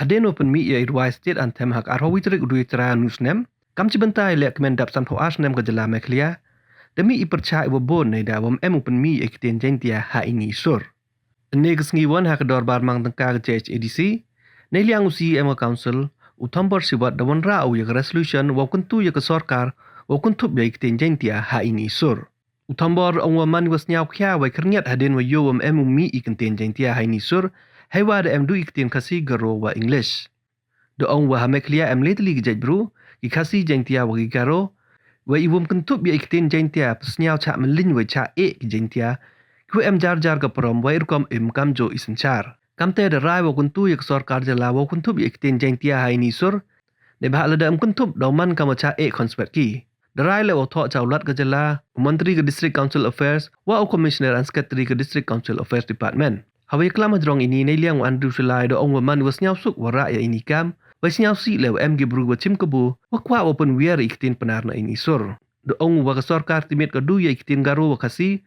Haden open mi ya advice state anthem hak arhawi terik udui tera newsnem kam cibentai lek kemendap sampo asnem ke jela meklia demi ipercaya wabon nei da wam open mi ekten jentia ha ini sur. Ne kesngiwan hak dorbar mang tengka ke JHADC nei liang usi council utambor sibat dawan rau ya resolution wa kuntu ya ke sorkar wa kuntup ya ekten jentia ha ini sur. Utambor ong waman was nyau kya wa kerniat haden wa yo wam mi ekten jentia ha ini sur. Hewa da du iktin kasi garo wa English. Do ong wa hameklia litli gejaj bru, ikasi jentia wa garo, wa iwum kentup ya iktin jentia pesnyau cak melin wa cak jentia, ku jar ke prom wa irkom kam jo isenchar. Kamte da rai wa kuntu ya kesorkar jala wa kuntup ya iktin jentia hai ni sur, ne bahak lada kuntup dauman kama cak konspet ki. Da rai le wa thok jaulat ke jala, Menteri ke District Council Affairs, wa Commissioner and Secretary ke District Council Affairs Department. Hawi kelama jrong ini nei liang Andrew Sulai do ong waman was nyau suk wara ya ini kam was nyau si lew gibru wa chim kebu wa kwa open wiar iktin penarna ini sur do ong wa kesorkar timit kedu ya iktin garo wa kasi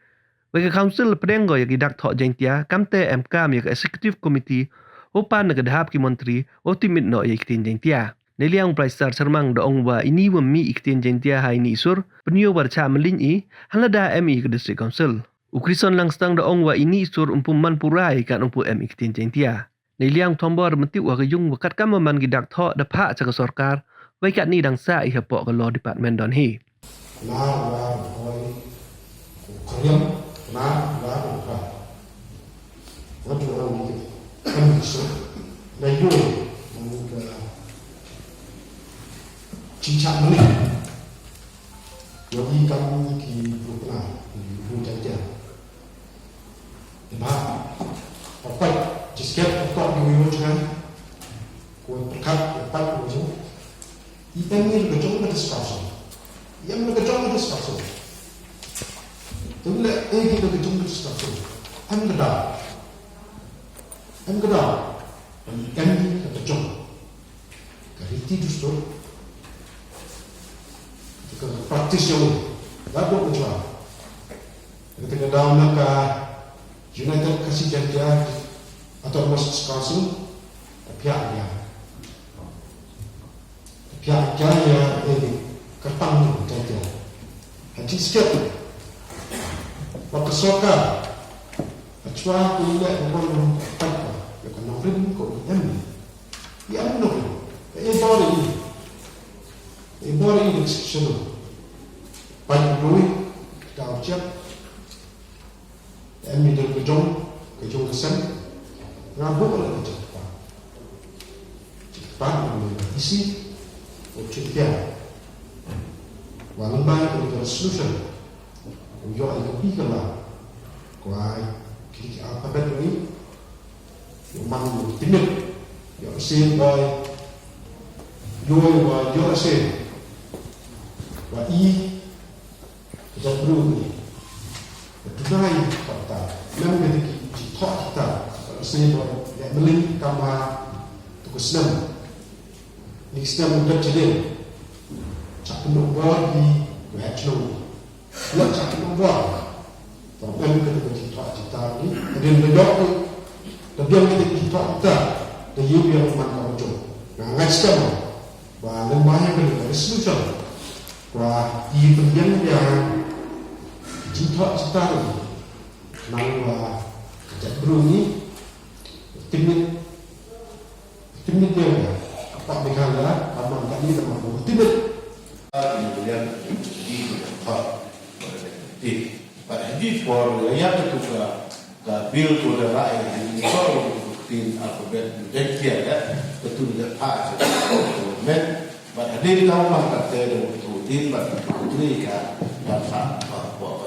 wa ke council pedenggo ya gidak thok jentia kamte kam ya ke executive committee opan ke dahap ki menteri o timit no ya iktin jentia nei liang praisar sermang do ong wa ini wa mi iktin jentia ha ini sur penio warcha melin i halada ke district council. Ukrison langstang da ong wa ini sur umpuman purai kan umpu iktin jentia. Nei liang tombor mentiu wa kayung wakat kam man gidak tho da pha ca sorkar wai kat ni dang sa i hapok ke law department don hi. Na wa hoi koryam na wa ka. Wa tu wa ni kan so na yo mu ka cinca ni. Yo hi kam ki rupna ru jaja. Ba, apa? Jika kita mengirim jangan, kau perkat apa kau jauh, ikan ni lebih jauh dari sekarang. Yang lebih jauh dari sekarang. Tulah, ini lebih jauh dari sekarang. Angkada, ikan ni lebih jauh. Keriti justru, jika praktis jauh, dapat berjuang. Ketika dalam mereka United kasih janjian atau Mosques Council pihak dia ini kertang janjian. Haji sikit waktu sokar acua kuliah orang apa ya kan nongrin kok ya nongrin ini discussion banyak duit dah ucap em đi cái trong cái sân ra bốc lại cái chụp là mình isi một chuyện kia và lần ba cái solution của do anh có biết là của cái alphabet này mang một tính lực do C by đuôi và do C và I trong blue tunai kata yang memiliki thought kita sehingga yang melink kama tugas senam ni senam untuk jadi cak nombor di website lo cak nombor tapi yang memiliki thought kita ni dan beliau dan dia memiliki thought kita dan dia yang mana kau ngai senam và lemah yang memiliki resolution và di penjang yang cinta cita nang wa kejap beruni timit dia apa megala abang tadi sama aku timit kemudian di pada di for yang itu ke bil to the right ini soal tin alfabet dan dia ya betul dia pak men pada dia tahu mah kata dia betul tin pada ini kan bahasa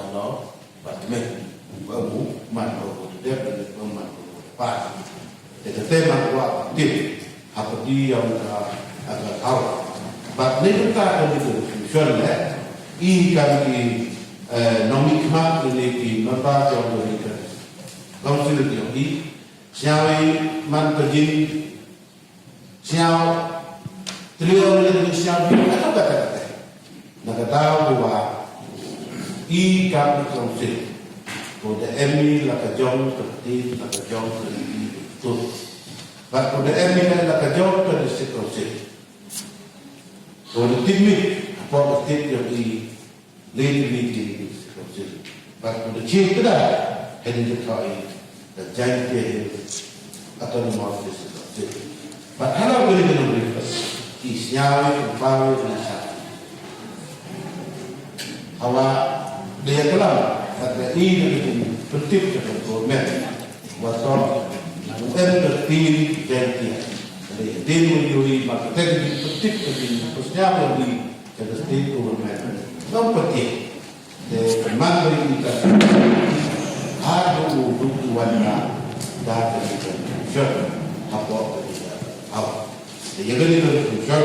nó và mình ở mũ mặt của đẹp là được mặt của phải để thực tế mặt của tiền học đi ông thao và nếu chúng ta đang đi từ xuân đấy y cần thì nó bị mắc thì nó ba cho người thì không sử dụng nhiều đi sao ấy mang cái gì sao trio lên sao đi nó không là cái tao của I kami kongsi, kode emi laka jong kerti laka jong kerti tu. But for the MNL la kajau to the state council. So the team about the state of the lady meeting in the state council. But for the chief kada heading the try the giant day atau the mouth of the state council. But how are we going to breakfast? Is nyawa kumpawe na sa. Awa dia kelam pada ini itu penting untuk government. Waktu bukan tertib dan dia. Jadi dia menyuri maka teknik penting penting persiapan di pada state government. Não penting. De mandiri kita ada kebutuhan data kita. Jadi apa kita apa. Jadi yang ini itu kita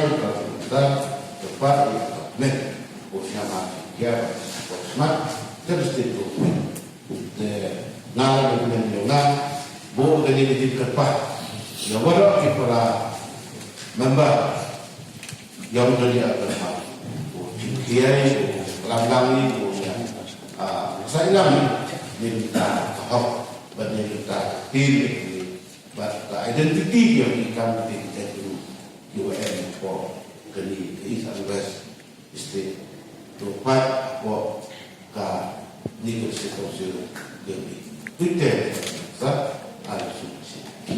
dapat government bersama dia smart terus itu. Nada dengan yang boleh jadi dikepat. Yang warak kita member yang jadi apa? Kiai, lambangi, saya lama minta tahu, banyak minta pilih, identiti yang kita itu UN for kini East and West State. Tempat kok ka negosiasi lebih. Kita